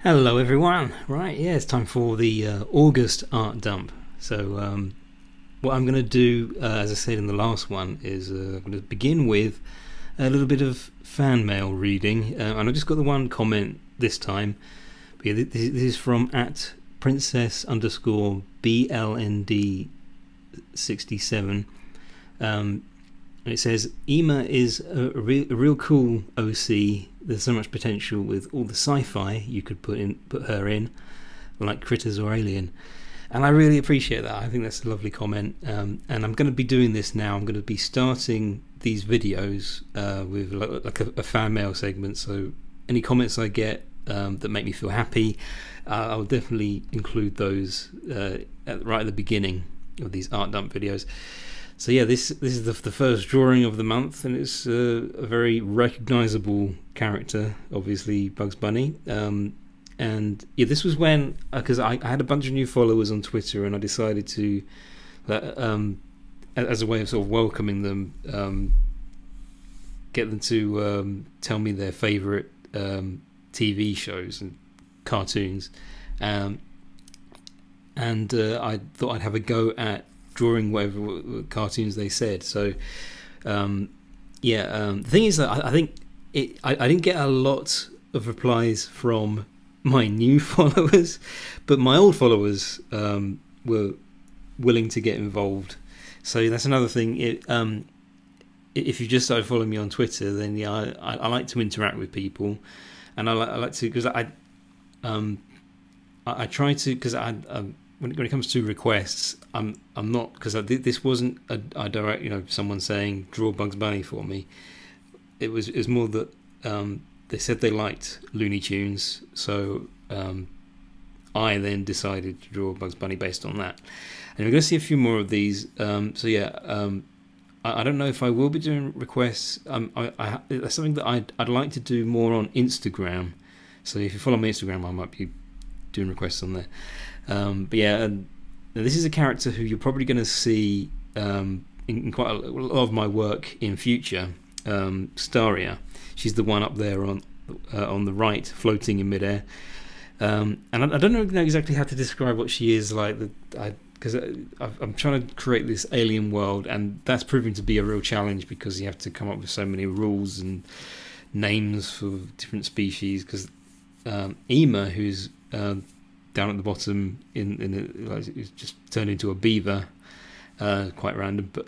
Hello everyone. Right, yeah, it's time for the August art dump. So what I'm going to do, as I said in the last one, is I'm going to begin with a little bit of fan mail reading. And I just got the one comment this time. But yeah, this is from @princess_BLND67. And it says, Ema is a real cool OC. There's so much potential with all the sci-fi you could put her in, like Critters or Alien. And I really appreciate that. I think that's a lovely comment. And I'm going to be doing this now. I'm going to be starting these videos with like a fan mail segment. So any comments I get that make me feel happy, I'll definitely include those right at the beginning of these art dump videos. So yeah, this is the first drawing of the month, and it's a very recognisable character, obviously Bugs Bunny. And yeah, this was when, because I had a bunch of new followers on Twitter, and I decided to, as a way of sort of welcoming them, get them to tell me their favourite TV shows and cartoons. And I thought I'd have a go at drawing whatever cartoons they said. So the thing is that I think I didn't get a lot of replies from my new followers, but my old followers were willing to get involved. So that's another thing. If you just started following me on Twitter, then yeah, I like to interact with people, and I like to, because I try to, because when it comes to requests, I'm not, because this wasn't a direct, someone saying draw Bugs Bunny for me. It was more that they said they liked Looney Tunes, so I then decided to draw Bugs Bunny based on that. And we're going to see a few more of these. I don't know if I will be doing requests. That's something that I'd like to do more on Instagram. So if you follow my Instagram, I might be doing requests on there. But yeah, this is a character who you're probably going to see in quite a lot of my work in future. Staria, she's the one up there on the right, floating in midair. And I don't know exactly how to describe what she is like, because I'm trying to create this alien world, and that's proving to be a real challenge because you have to come up with so many rules and names for different species. Because Ema, who's down at the bottom it's just turned into a beaver, quite random, but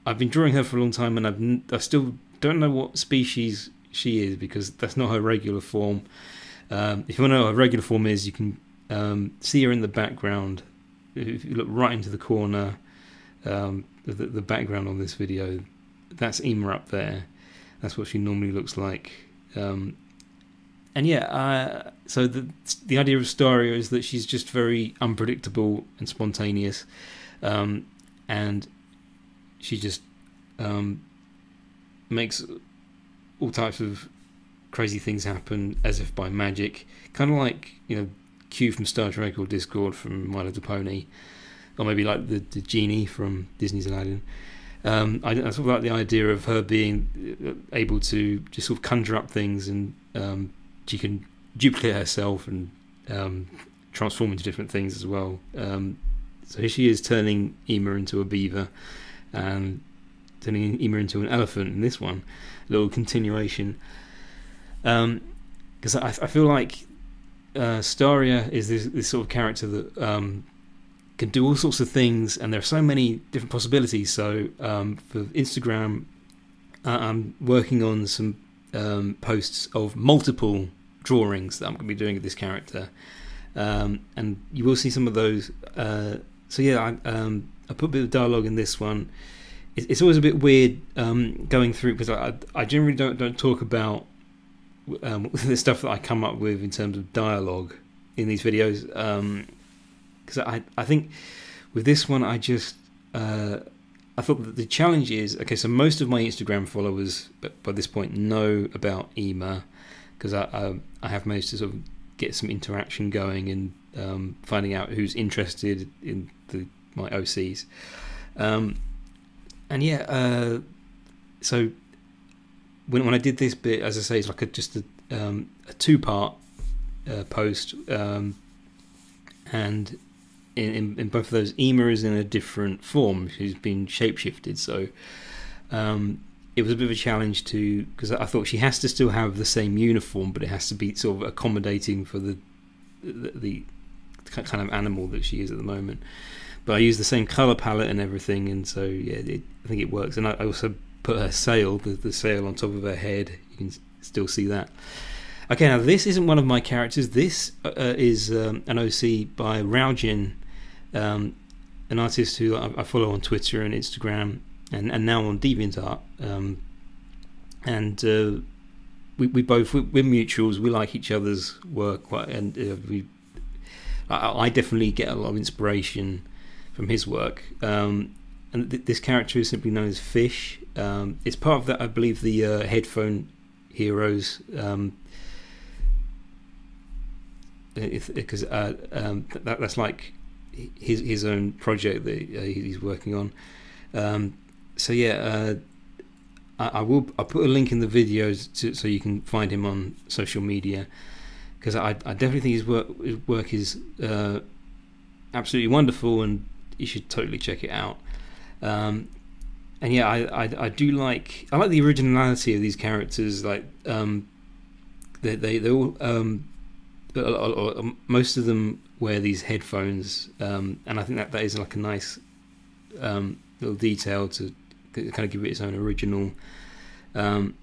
I've been drawing her for a long time, and I still don't know what species she is, because that's not her regular form. If you want to know what her regular form is, you can see her in the background. If you look right into the corner, the background on this video, that's Ema up there. That's what she normally looks like. And yeah, so the idea of Staria is that she's just very unpredictable and spontaneous, and she just makes all types of crazy things happen as if by magic, kind of like Q from Star Trek, or Discord from My Little Pony, or maybe like the genie from Disney's Aladdin. I sort of like the idea of her being able to just sort of conjure up things, and she can duplicate herself and transform into different things as well. So here she is turning Ema into a beaver, and turning Ema into an elephant in this one. A little continuation. Because I feel like Staria is this sort of character that can do all sorts of things, and there are so many different possibilities. So for Instagram, I'm working on some posts of multiple drawings that I'm going to be doing of this character, and you will see some of those. So yeah, I put a bit of dialogue in this one. It's always a bit weird going through, because I generally don't talk about the stuff that I come up with in terms of dialogue in these videos, because I think with this one I thought that the challenge is, okay, so most of my Instagram followers by this point know about Ema, because I have managed to sort of get some interaction going, and finding out who's interested in my OCs, and yeah, so when I did this bit, as I say, it's like just a two-part post, and in both of those, Ema is in a different form. She's been shapeshifted, so it was a bit of a challenge because I thought she has to still have the same uniform, but it has to be sort of accommodating for the kind of animal that she is at the moment. But I used the same color palette and everything, and so yeah, I think it works. And I also put her sail, the sail on top of her head. You can still see that. Okay, now this isn't one of my characters. This is an OC by Raujin, an artist who I follow on Twitter and Instagram, and now on DeviantArt. We're mutuals. We like each other's work, and I definitely get a lot of inspiration from his work. And this character is simply known as Fish. It's part of that, I believe, the Headphone Heroes. Because that's like his own project that he's working on. So yeah, I'll put a link in the videos so you can find him on social media, because I definitely think his work is absolutely wonderful, and you should totally check it out. And yeah, I do like the originality of these characters. Like they all most of them wear these headphones, and I think that is like a nice little detail to kind of give it its own original. And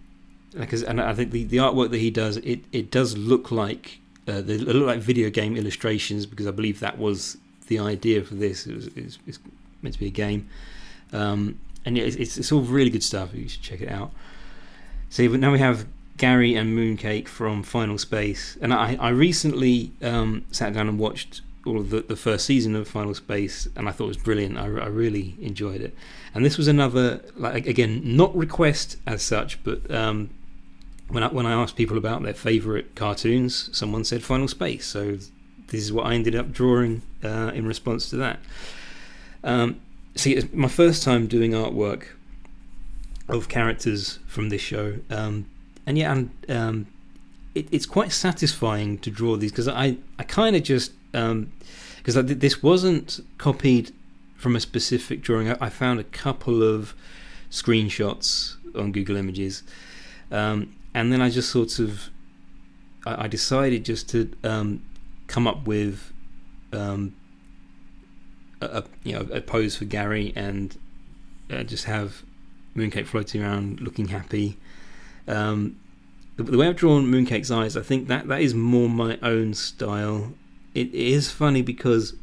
I think the artwork that he does, it does look like they look like video game illustrations, because I believe that was the idea for this. It's meant to be a game, and yeah, it's all really good stuff. You should check it out. So now we have Gary and Mooncake from Final Space, and I recently sat down and watched all of the first season of Final Space, and I thought it was brilliant. I really enjoyed it, and this was another, like, again, not request as such, but when I asked people about their favourite cartoons, someone said Final Space, so this is what I ended up drawing in response to that. See, it's my first time doing artwork of characters from this show. And yeah, it's quite satisfying to draw these, because I kind of just because this wasn't copied from a specific drawing. I found a couple of screenshots on Google Images, and then I just sort of I decided just to come up with a pose for Gary, and just have Mooncake floating around looking happy. The way I've drawn Mooncake's eyes, I think that is more my own style. It is funny because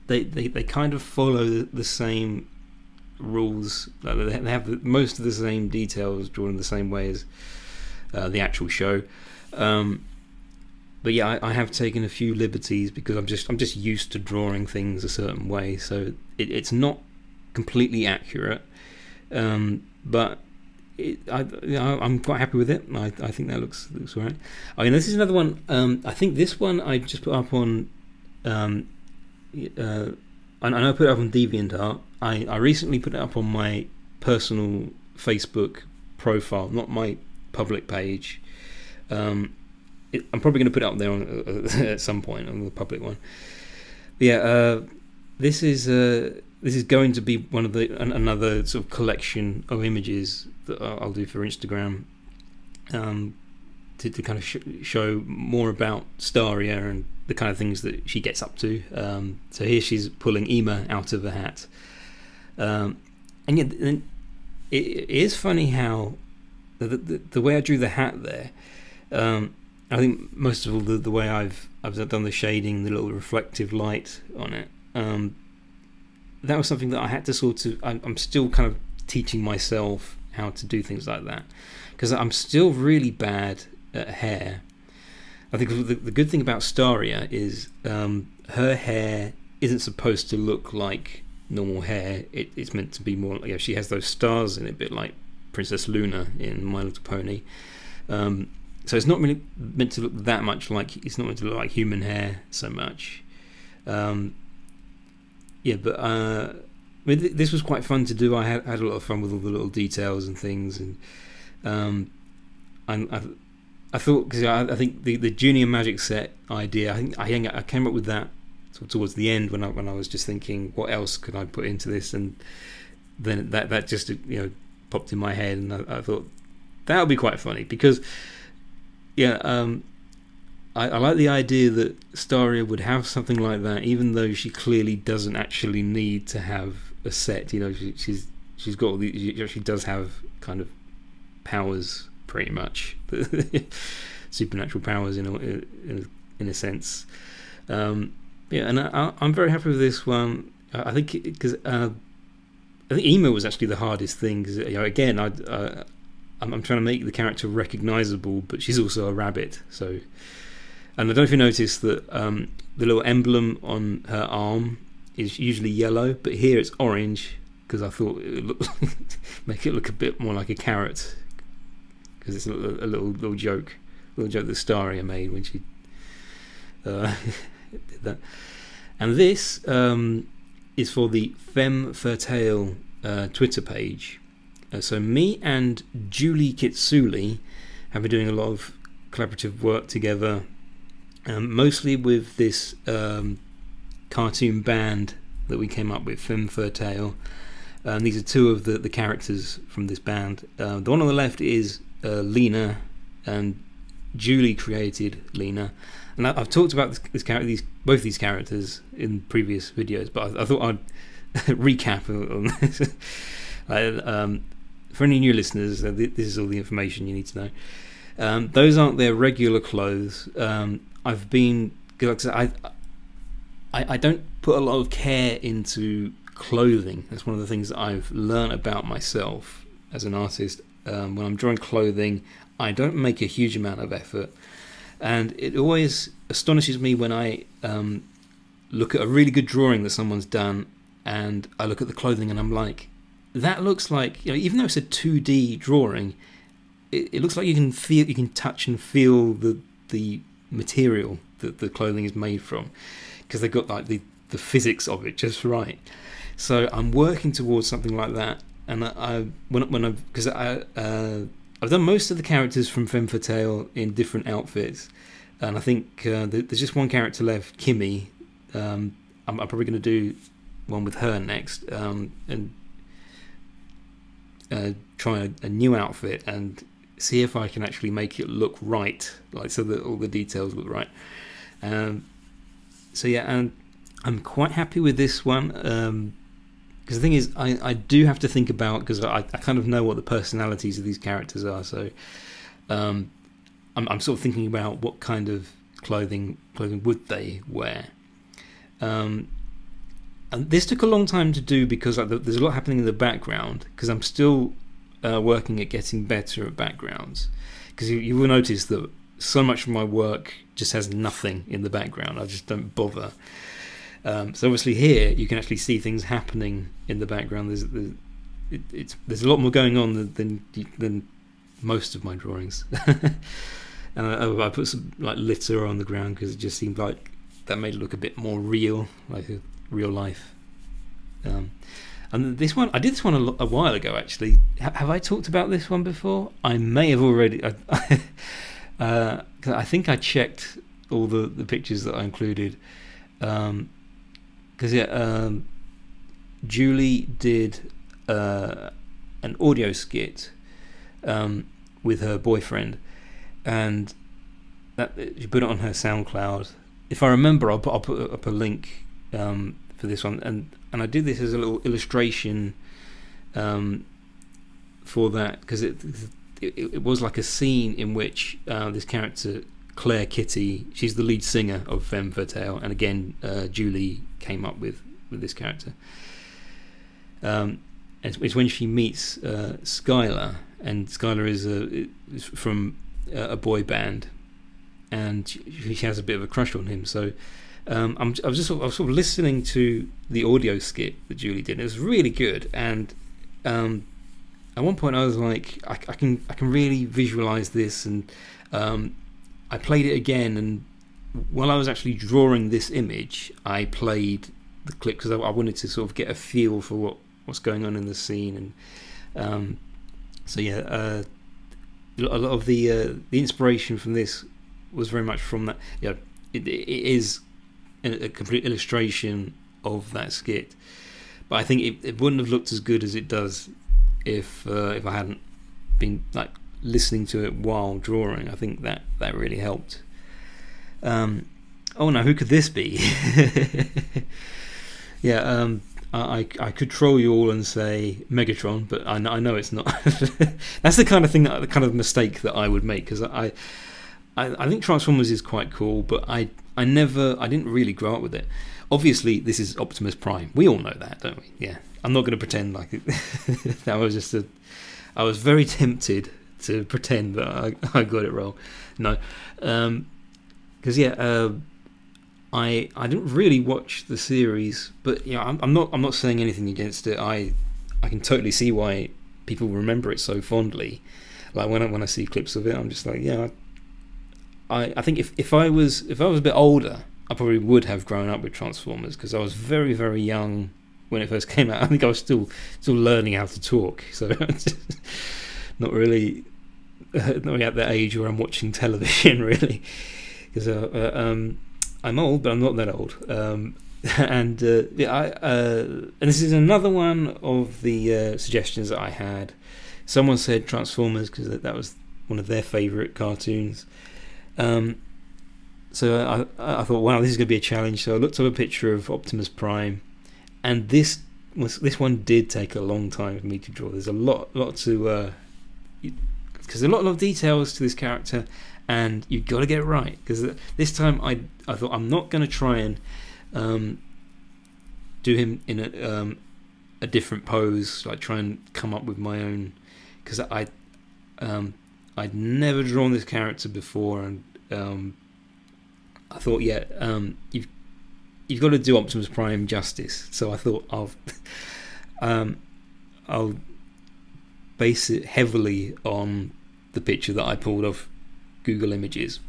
they kind of follow the same rules. They have most of the same details drawn in the same way as the actual show. But yeah, I have taken a few liberties because I'm just used to drawing things a certain way, so it's not completely accurate. But I'm quite happy with it. I think that looks alright. I mean, this is another one. I think this one I just put up on. I know I put it up on DeviantArt. I recently put it up on my personal Facebook profile, not my public page. I'm probably going to put it up there at some point on the public one. But yeah, this is going to be one of another sort of collection of images that I'll do for Instagram, to kind of show more about Staria and the kind of things that she gets up to. So here she's pulling Ema out of a hat, and yet it is funny how the way I drew the hat there. I think most of all the way I've done the shading, the little reflective light on it. That was something that I had to sort of. I'm still kind of teaching myself how to do things like that, because I'm still really bad at hair. I think the good thing about Staria is her hair isn't supposed to look like normal hair. It's meant to be more. She has those stars in it, a bit like Princess Luna in My Little Pony. So it's not really meant to look that much like. It's not meant to look like human hair so much. Yeah, but I mean, this was quite fun to do. I had a lot of fun with all the little details and things, and I I thought, because I think the Junior Magic set idea, I came up with that towards the end when I was just thinking, what else could I put into this, and then that just popped in my head, and I thought that would be quite funny, because I like the idea that Staria would have something like that, even though she clearly doesn't actually need to have a set. She's got all she does have kind of powers, pretty much, supernatural powers in a sense. And I'm very happy with this one. I think because I think emo was actually the hardest thing. Because again, I'm trying to make the character recognizable, but she's also a rabbit. So, and I don't know if you noticed that the little emblem on her arm is usually yellow, but here it's orange, because I thought it would make it look a bit more like a carrot, because it's a little joke that Staria made when she did that. And this is for the Femme Fatale Twitter page. So me and Julie Kitsuli have been doing a lot of collaborative work together, mostly with this cartoon band that we came up with, Femme Fatale. And these are two of the characters from this band. The one on the left is Lena, and Julie created Lena. And I've talked about both these characters in previous videos, but I thought I'd recap on this. For any new listeners, this is all the information you need to know. Those aren't their regular clothes. I've been, I don't put a lot of care into clothing. That's one of the things that I've learned about myself as an artist. When I'm drawing clothing, I don't make a huge amount of effort, and it always astonishes me when I look at a really good drawing that someone's done, and I look at the clothing and I'm like, that looks like, even though it's a 2D drawing, it looks like you can touch and feel the material that the clothing is made from, because they've got like the physics of it just right. So I'm working towards something like that, and I've done most of the characters from Femme Fatale in different outfits, and I think there's just one character left, Kimmy. I'm probably going to do one with her next, and try a new outfit and see if I can actually make it look right, like so that all the details look right. So yeah, and I'm quite happy with this one, because the thing is, I do have to think about, because I kind of know what the personalities of these characters are, so I'm sort of thinking about what kind of clothing would they wear. And this took a long time to do, because there's a lot happening in the background, because I'm still working at getting better at backgrounds, because you will notice that so much of my work just has nothing in the background. I just don't bother. So obviously here you can actually see things happening in the background. There's a lot more going on than most of my drawings. And I put some like litter on the ground, because it just seemed like that made it look a bit more real, like a real life. And this one, I did this one a while ago actually. Have I talked about this one before? I may have already. I think I checked all the pictures that I included. Because Julie did an audio skit with her boyfriend, and she put it on her SoundCloud. If I remember, I'll put up a link for this one, and I did this as a little illustration for that, because it was like a scene in which this character Claire Kitty, she's the lead singer of Femme Fatale, and again Julie came up with this character. It's when she meets Skylar, and Skylar is from a boy band, and she has a bit of a crush on him. So I was sort of listening to the audio skit that Julie did. It was really good, and at one point I was like, I can really visualize this, and I played it again, and while I was actually drawing this image, I played the clip, because I wanted to sort of get a feel for what's going on in the scene. And so yeah, a lot of the inspiration from this was very much from that. You know, it is a complete illustration of that skit, but I think it wouldn't have looked as good as it does if I hadn't been like listening to it while drawing. I think that really helped. Oh no, who could this be? Yeah, I could troll you all and say Megatron, but I know it's not. That's the kind of thing, the kind of mistake that I would make, because I think Transformers is quite cool, but I didn't really grow up with it. Obviously, this is Optimus Prime. We all know that, don't we? Yeah, I'm not going to pretend like it. That was just I was very tempted to pretend that I got it wrong. No, because I didn't really watch the series, but I'm not saying anything against it. I can totally see why people remember it so fondly. Like when I see clips of it, I'm just like, yeah. I think if I was a bit older, I probably would have grown up with Transformers, because I was very, very young when it first came out. I think I was still learning how to talk, so not really at that age where I'm watching television really, because I'm old, but I'm not that old. And this is another one of the suggestions that I had. Someone said Transformers because that was one of their favourite cartoons. So I thought, wow, this is going to be a challenge. So I looked up a picture of Optimus Prime, and this one did take a long time for me to draw. There's a lot to because a lot of details to this character, and you've got to get it right. Because this time I thought, I'm not going to try and do him in a different pose, like try and come up with my own, because I'd never drawn this character before, and I thought, you've got to do Optimus Prime justice. So I thought I'll base it heavily on the picture that I pulled off Google Images.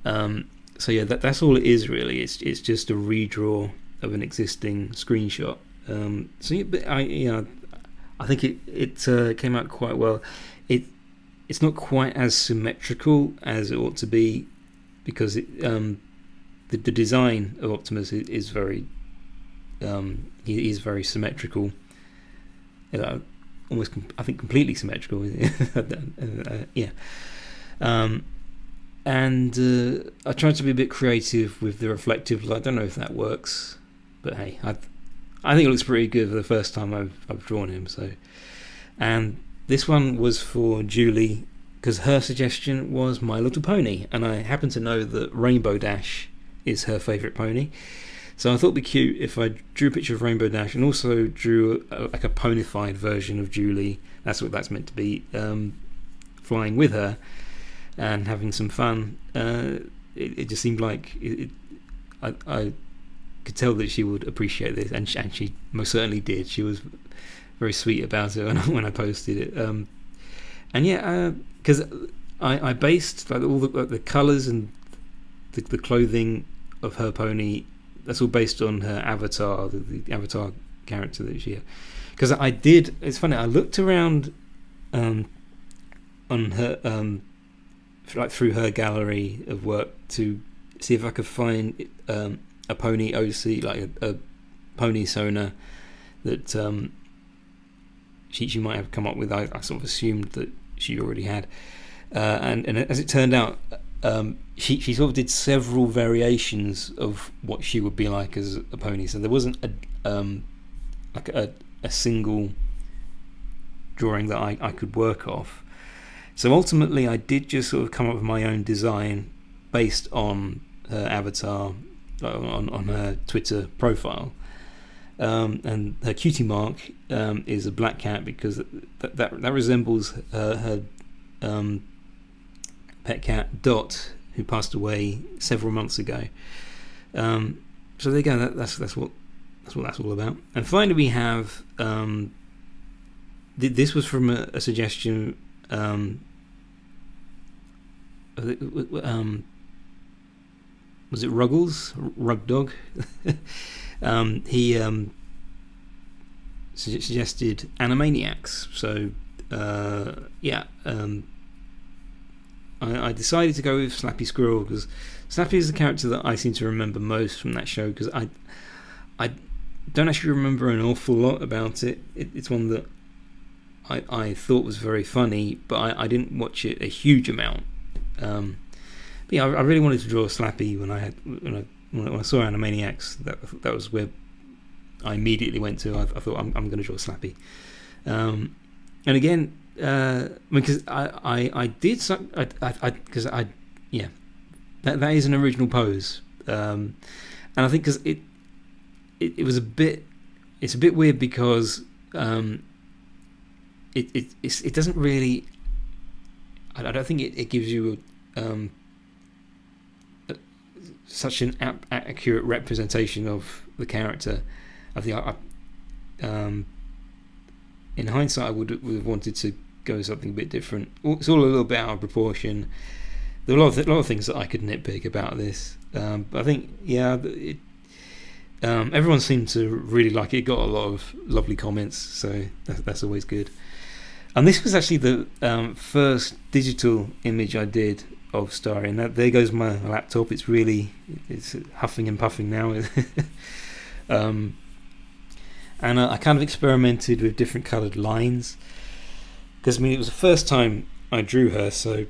So yeah, that's all it is really. It's just a redraw of an existing screenshot. So yeah, but I think it came out quite well. It's not quite as symmetrical as it ought to be, because the design of Optimus is very he is very symmetrical. Almost I think completely symmetrical. Yeah. And I tried to be a bit creative with the reflective light. I don't know if that works, but hey, I think it looks pretty good for the first time I've drawn him. So, and this one was for Julie, because her suggestion was My Little Pony, and I happen to know that Rainbow Dash is her favourite pony. So I thought it'd be cute if I drew a picture of Rainbow Dash and also drew like a ponified version of Julie. That's what that's meant to be, flying with her and having some fun. It just seemed like I could tell that she would appreciate this, and she most certainly did. She was very sweet about it when I posted it. And yeah, because I based like all the colours and the clothing of her pony. That's all based on her avatar, the avatar character that she had. Because I did. It's funny. I looked around on her like through her gallery of work to see if I could find a pony OC, like a pony Sona that she might have come up with. I sort of assumed that she already had, and as it turned out, she sort of did several variations of what she would be like as a pony. So there wasn't like a single drawing that I could work off. So ultimately, I did just sort of come up with my own design based on her avatar on her Twitter profile. And her cutie mark is a black cat, because that resembles her pet cat Dot, who passed away several months ago. So there you go. That's what that's all about. And finally, we have this was from a suggestion. Was it Ruggles? Rugdog? He suggested Animaniacs. So I decided to go with Slappy Squirrel because Slappy is the character that I seem to remember most from that show, because I don't actually remember an awful lot about it. It's one that I thought was very funny, but I didn't watch it a huge amount. But yeah, I really wanted to draw Slappy when I saw Animaniacs. That was where I immediately went to. I thought I'm going to draw Slappy. And again, because yeah, that is an original pose, and I think because it was it's a bit weird because it doesn't really, I don't think it gives you such an accurate representation of the character. I think in hindsight I would have wanted to go something a bit different. It's all a little bit out of proportion. There are a lot of things that I could nitpick about this, but I think everyone seemed to really like it. It got a lot of lovely comments, so that's always good. And this was actually the first digital image I did of Starry, and there goes my laptop. It's huffing and puffing now. And I kind of experimented with different coloured lines, because it was the first time I drew her, so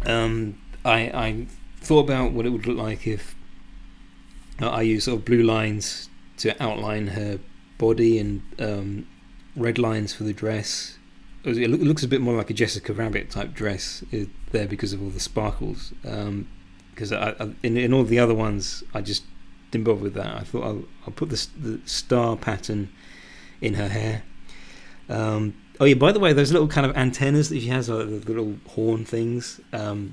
I thought about what it would look like if I used sort of blue lines to outline her body and red lines for the dress. It looks a bit more like a Jessica Rabbit type dress there because of all the sparkles. Because in all the other ones, I just didn't bother with that. I thought I'll put the star pattern in her hair. Oh yeah, by the way, those little kind of antennas that she has, like the little horn things, I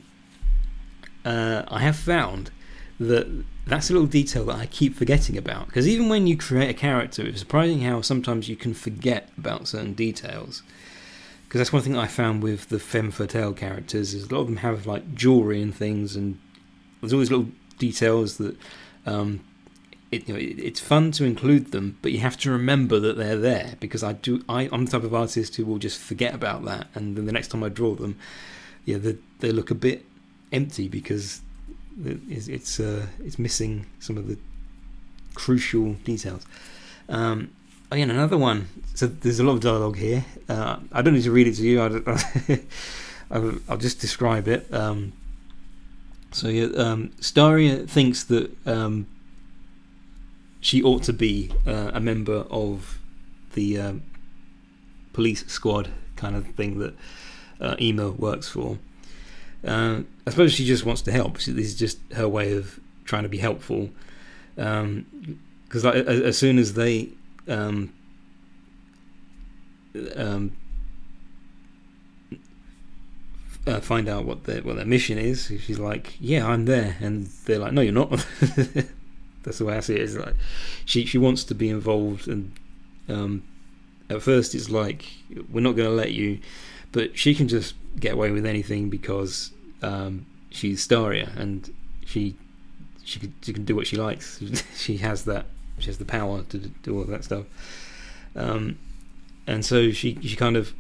have found that's a little detail that I keep forgetting about, because even when you create a character, it's surprising how sometimes you can forget about certain details. Because that's one thing I found with the femme fatale characters, is a lot of them have like jewelry and things, and there's all these little details that it's fun to include them, but you have to remember that they're there, because I'm the type of artist who will just forget about that, and then the next time I draw them, they look a bit empty because it's missing some of the crucial details. Again, another one. So there's a lot of dialogue here. I don't need to read it to you. I'll just describe it. Staria thinks that she ought to be a member of the police squad kind of thing that Ema works for. I suppose she just wants to help. This is just her way of trying to be helpful. Because as soon as they find out what their mission is, she's like, "Yeah, I'm there," and they're like, "No, you're not." That's the way I see it. It's like she wants to be involved, and at first it's like, we're not going to let you, but she can just get away with anything because she's Staria, and she can do what she likes. She has the power to do all of that stuff, and so she kind of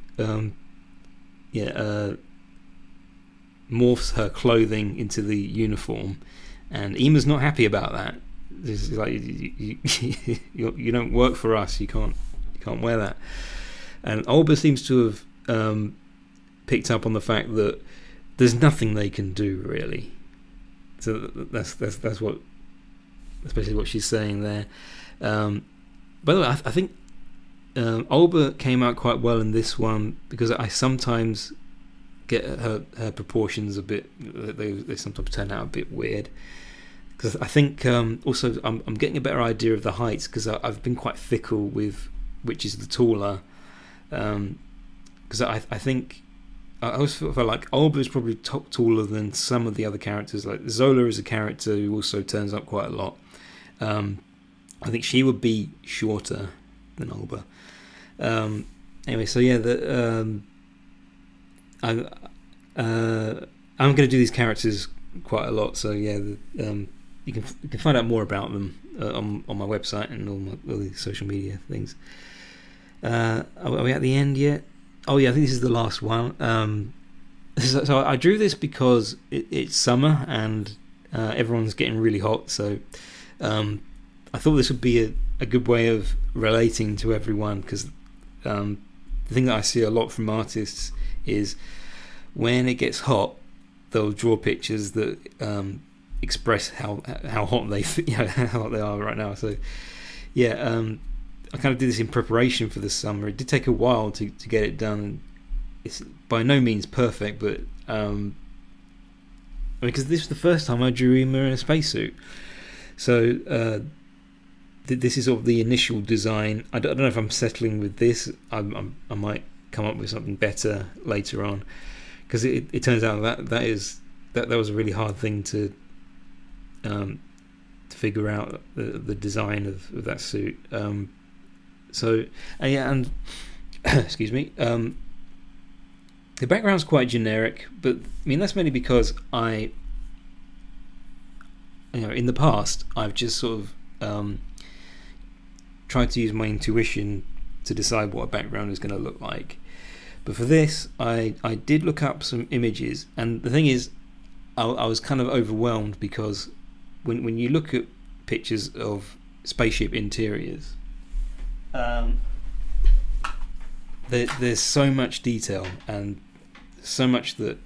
morphs her clothing into the uniform, and Ema's not happy about that. It's like, you don't work for us. You can't wear that. And Olba seems to have picked up on the fact that there's nothing they can do really. So that's what, especially what she's saying there. By the way, I think Olba came out quite well in this one, because I sometimes get her proportions a bit. They sometimes turn out a bit weird. Because I think also I'm getting a better idea of the heights, because I've been quite fickle with which is the taller. Because I think I always felt like Olba is probably taller than some of the other characters. Like Zola is a character who also turns up quite a lot. I think she would be shorter than Olba. Anyway, so yeah, I'm going to do these characters quite a lot. So yeah, you can find out more about them on my website and all the social media things. Are we at the end yet? Oh yeah, I think this is the last one. So I drew this because it's summer and everyone's getting really hot. So I thought this would be a good way of relating to everyone, because the thing that I see a lot from artists is when it gets hot, they'll draw pictures that express how hot they how hot they are right now. So yeah, I kind of did this in preparation for the summer. It did take a while to get it done. It's by no means perfect, but because this was the first time I drew him in a spacesuit, so this is sort of the initial design. I don't know if I'm settling with this. I might come up with something better later on, because it turns out that was a really hard thing to figure out, the design of that suit. So yeah, and excuse me. The background's quite generic, but I mean that's mainly because in the past I've just sort of tried to use my intuition to decide what a background is going to look like. But for this, I did look up some images, and the thing is, I was kind of overwhelmed, because when you look at pictures of spaceship interiors, there's so much detail and so much that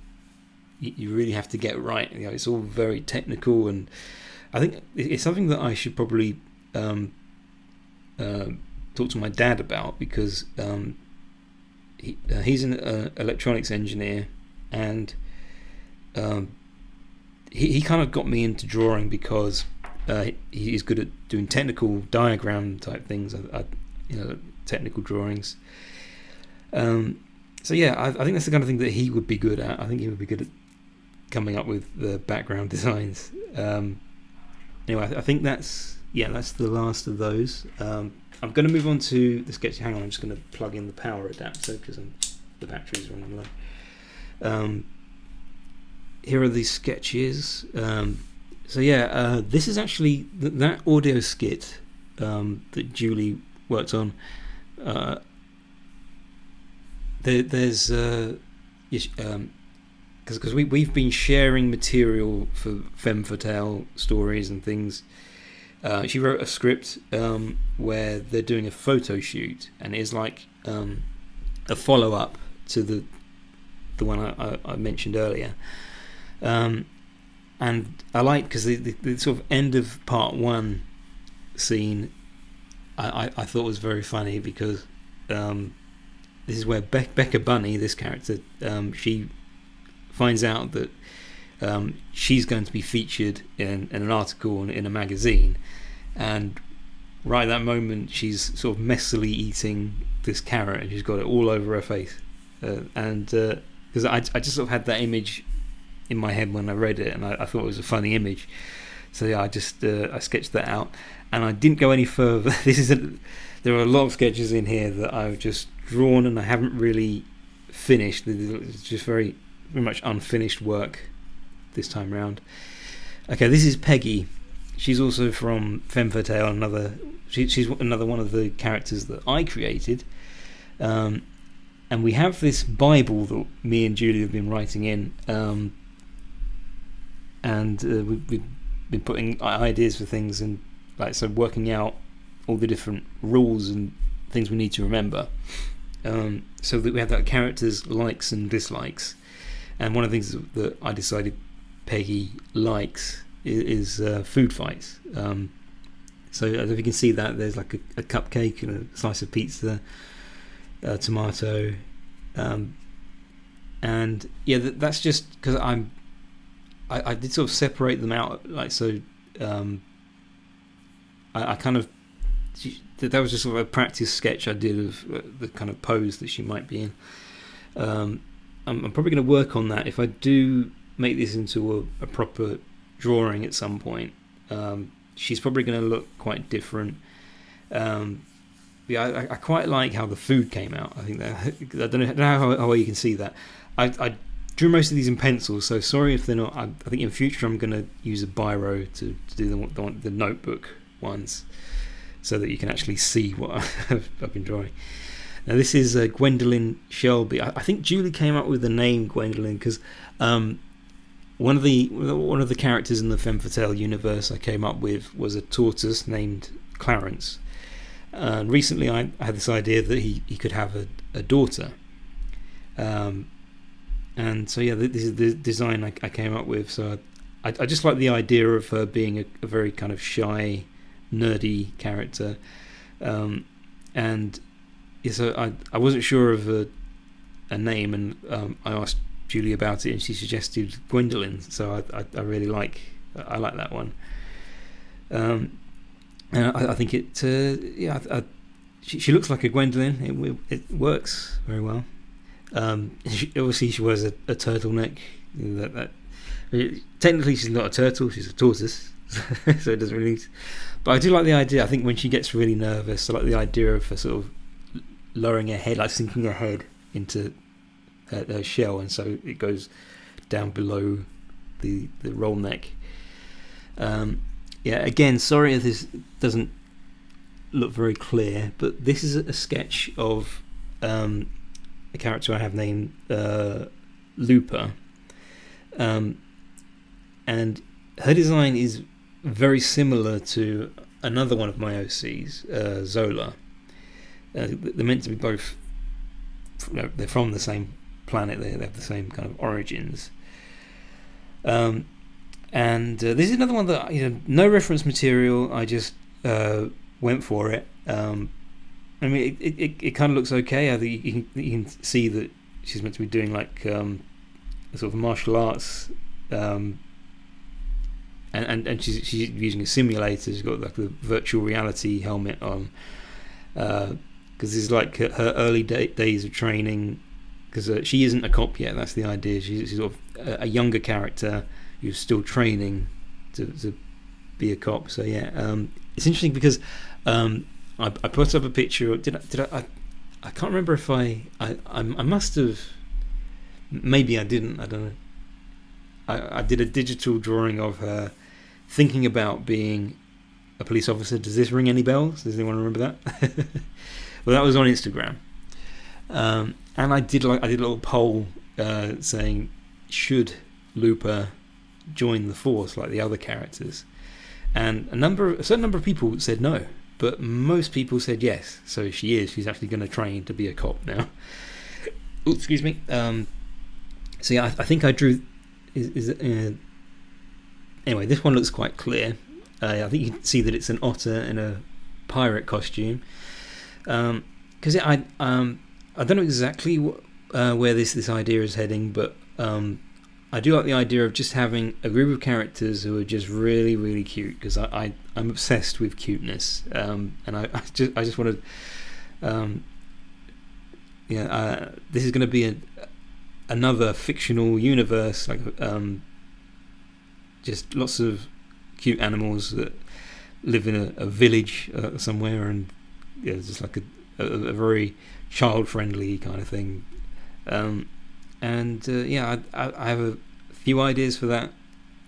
you really have to get right. It's all very technical, and I think it's something that I should probably talk to my dad about, because he's an electronics engineer, and he kind of got me into drawing because he's good at doing technical diagram type things, technical drawings. So yeah, I think that's the kind of thing that he would be good at. I think he would be good at coming up with the background designs. Anyway, I think that's the last of those. I'm going to move on to the sketch. Hang on, I'm just going to plug in the power adapter because the battery's running low. Here are these sketches. So yeah, this is actually that audio skit that Julie worked on. There's because we've been sharing material for Femme Fatale stories and things. She wrote a script where they're doing a photo shoot, and it's like a follow-up to the one I mentioned earlier. And I like, because the sort of end of part one scene I thought was very funny, because this is where Becca Bunny, this character, she finds out that she's going to be featured in an article in a magazine, and right at that moment she's sort of messily eating this carrot, and she's got it all over her face, and because I just sort of had that image in my head when I read it, and I thought it was a funny image, so yeah, I just I sketched that out, and I didn't go any further. There are a lot of sketches in here that I've just drawn and I haven't really finished. It's just very much unfinished work this time round. Okay, this is Peggy. She's also from Femme Fatale. She's another one of the characters that I created. And we have this Bible that me and Julie have been writing in, and we've been putting ideas for things, and working out all the different rules and things we need to remember, so that we have that characters' likes and dislikes. And one of the things that I decided Peggy likes is food fights. So as you can see, that there's like a cupcake and a slice of pizza, tomato, and yeah, that's just because I did sort of separate them out, I kind of, that was just sort of a practice sketch I did of the kind of pose that she might be in. I'm probably going to work on that if I do make this into a proper drawing at some point. She's probably going to look quite different. Yeah, I quite like how the food came out. I think that I don't know how well you can see that. I drew most of these in pencil, so sorry if they're not. I think in future I'm going to use a biro to do the notebook ones, so that you can actually see what I've been drawing. Now this is Gwendolyn Shelby. I think Julie came up with the name Gwendolyn because one of the characters in the Femme Fatale universe I came up with was a tortoise named Clarence. And recently I had this idea that he could have a daughter. And so yeah, this is the design I came up with. So I just like the idea of her being a very kind of shy, nerdy character. And yeah, so I wasn't sure of a name, and I asked Julie about it, and she suggested Gwendolyn. So I really like that one. And I think it she looks like a Gwendolyn. It works very well. Obviously she wears a turtleneck. Technically she's not a turtle, she's a tortoise. So it doesn't really. But I do like the idea. I think when she gets really nervous, I like the idea of her sort of lowering her head, like sinking her head into her shell, and so it goes down below the roll neck. Yeah, again, sorry if this doesn't look very clear, but this is a sketch of a character I have named Looper, and her design is very similar to another one of my OCs, Zola. They're meant to be both. They're from the same planet. They have the same kind of origins. And this is another one that no reference material. I just went for it. I mean, it kind of looks okay. I think you can see that she's meant to be doing like a sort of martial arts. And she's using a simulator. She's got like the virtual reality helmet on, because this is like her early days of training. Because she isn't a cop yet. That's the idea. She's sort of a younger character who's still training to be a cop. So yeah, it's interesting because I put up a picture. I can't remember if I must have. Maybe I didn't. I don't know. I did a digital drawing of her thinking about being a police officer. Does this ring any bells? Does anyone remember that? Well, that was on Instagram, and I did a little poll saying, should Looper join the force like the other characters? And a certain number of people said no, but most people said yes. So she's actually going to train to be a cop now. Ooh, excuse me. So yeah, I think I drew. Anyway, this one looks quite clear. I think you can see that it's an otter in a pirate costume. Because I don't know exactly where this idea is heading, but I do like the idea of just having a group of characters who are just really, really cute. Because I'm obsessed with cuteness, and I just want to. This is going to be another fictional universe, like just lots of cute animals that live in a village somewhere, and just like a very child-friendly kind of thing. I have a few ideas for that.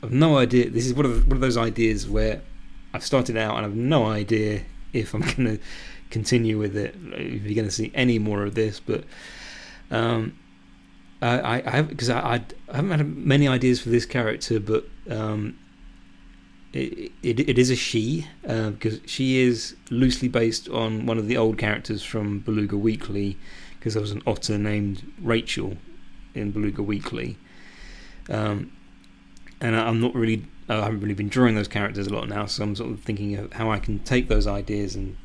I've no idea. This is one of those ideas where I've started out and I've no idea if I'm going to continue with it, if you're going to see any more of this, but I haven't had many ideas for this character, but it is a she, because she is loosely based on one of the old characters from Beluga Weekly, because there was an otter named Rachel in Beluga Weekly, and I haven't really been drawing those characters a lot now, so I'm sort of thinking of how I can take those ideas and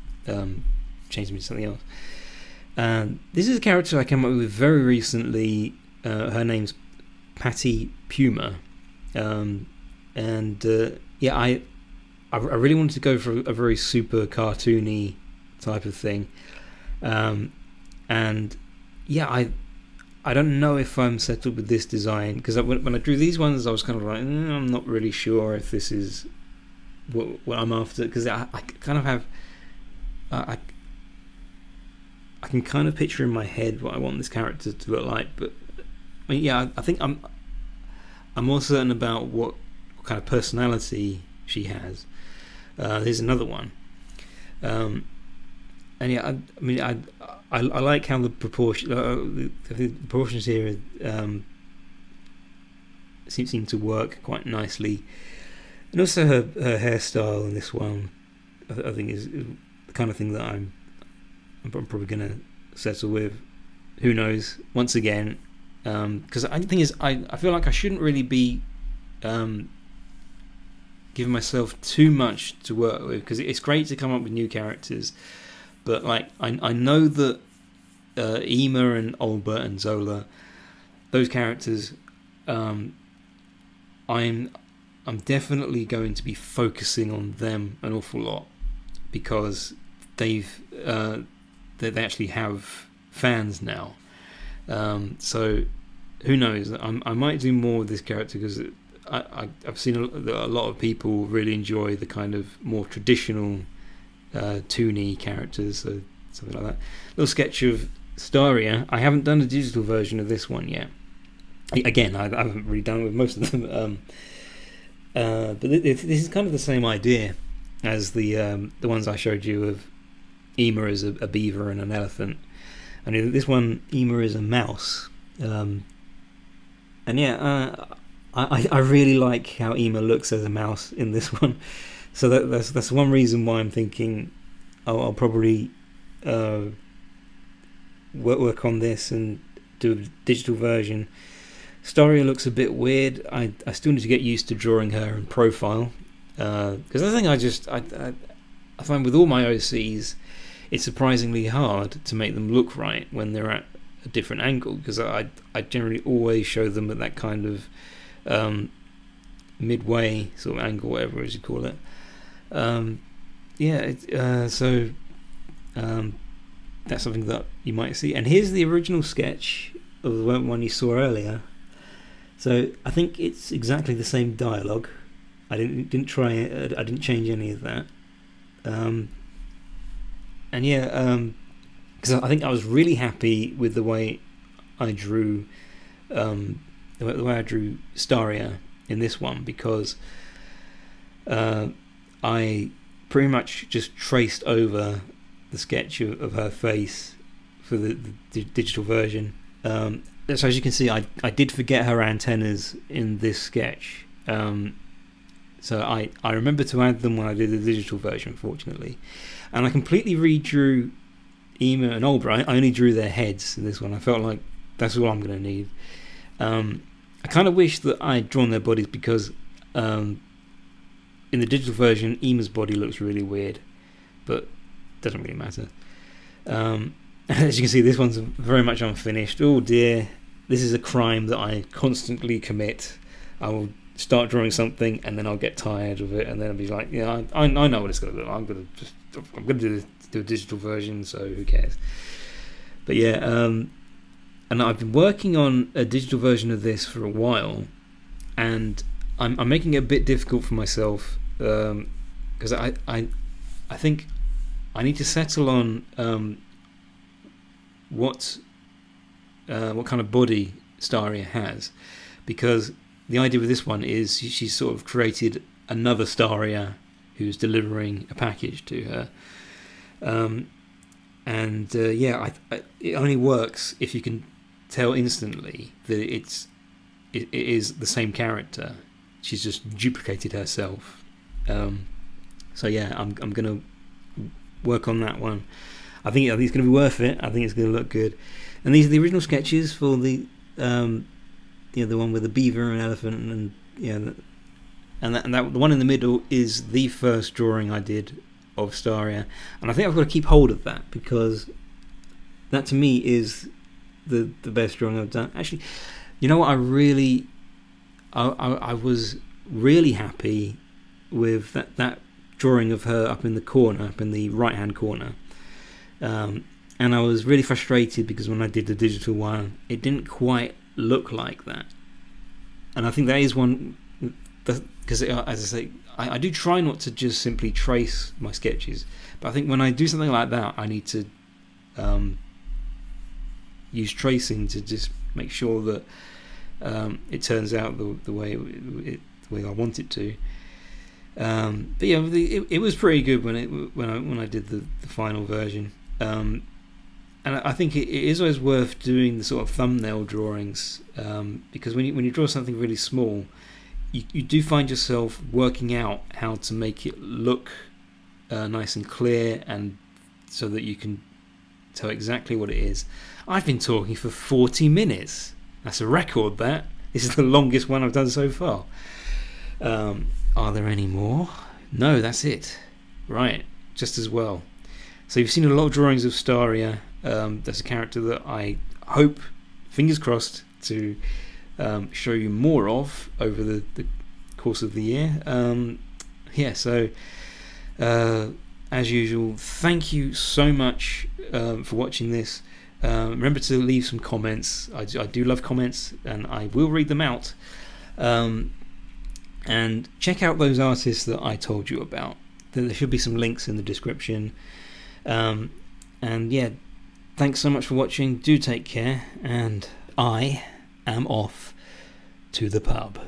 change them into something else. This is a character I came up with very recently. Her name's Patty Puma, I really wanted to go for a very super cartoony type of thing, I don't know if I'm settled with this design, because when I drew these ones I was kind of like, I'm not really sure if this is what I'm after, because I kind of have I can kind of picture in my head what I want this character to look like, but I mean, yeah, I think I'm more certain about what kind of personality she has. Here's another one. and yeah, I mean, I like how the proportion, the proportions here seem to work quite nicely, and also her hairstyle in this one, I think is the kind of thing that I'm probably going to settle with. Who knows? Once again, because the thing is, I feel like I shouldn't really be giving myself too much to work with, because it's great to come up with new characters, but like I know that Ema and Olbert and Zola, those characters, I'm definitely going to be focusing on them an awful lot, because they actually have fans now. So who knows? I might do more with this character, because I've seen a lot of people really enjoy the kind of more traditional toony characters, so something like that. Little sketch of Staria. I haven't done a digital version of this one yet. Again, I haven't really done it with most of them, but this is kind of the same idea as the ones I showed you of Ema as a beaver and an elephant, and this one Ema is a mouse, and yeah, I really like how Ema looks as a mouse in this one, so that's one reason why I'm thinking I'll probably work on this and do a digital version. Staria looks a bit weird. I still need to get used to drawing her in profile, because the thing I find with all my OCs, it's surprisingly hard to make them look right when they're at a different angle, because I generally always show them at that kind of midway sort of angle, whatever as you call it. So that's something that you might see. And here's the original sketch of the one you saw earlier. So I think it's exactly the same dialogue. I didn't try it. I didn't change any of that. And yeah, because I think I was really happy with the way I drew, the way I drew Staria in this one, because I pretty much just traced over the sketch of her face for the digital version. So as you can see, I did forget her antennas in this sketch. So I remember to add them when I did the digital version, fortunately. And I completely redrew Ema and Olbert. I only drew their heads in this one. I felt like that's all I'm going to need. I kind of wish that I'd drawn their bodies, because in the digital version, Ema's body looks really weird, but it doesn't really matter. As you can see, this one's very much unfinished. Oh dear, this is a crime that I constantly commit. I will start drawing something and then I'll get tired of it, and then I'll be like, yeah, I know what it's going to look like. I'm going to do a digital version, so who cares? But yeah, and I've been working on a digital version of this for a while, and I'm making it a bit difficult for myself, because I think I need to settle on what kind of body Staria has, because the idea with this one is she's sort of created another Staria who's delivering a package to her, it only works if you can tell instantly that it is the same character. She's just duplicated herself. So yeah, I'm gonna work on that one. I think it's going to be worth it. I think it's going to look good. And these are the original sketches for the one with the beaver and elephant, and that the one in the middle is the first drawing I did of Staria, and I think I've got to keep hold of that, because that to me is the best drawing I've done. Actually, you know what? I was really happy with that drawing of her up in the corner, up in the right hand corner. And I was really frustrated because when I did the digital one, it didn't quite look like that. And I think that is one, because as I say, I do try not to just simply trace my sketches, but I think when I do something like that, I need to use tracing to just make sure that it turns out the way I want it to. But yeah, it was pretty good when I did the final version. And I think it is always worth doing the sort of thumbnail drawings, because when you draw something really small, you do find yourself working out how to make it look nice and clear, and so that you can tell exactly what it is. I've been talking for 40 minutes. That's a record, that. This is the longest one I've done so far. Are there any more? No, that's it. Right, just as well. So you've seen a lot of drawings of Staria. That's a character that I hope, fingers crossed, to show you more of over the course of the year. Yeah, so as usual, thank you so much for watching this. Remember to leave some comments. I do love comments, and I will read them out. And check out those artists that I told you about. There should be some links in the description. And yeah, thanks so much for watching. Do take care, and I am off to the pub.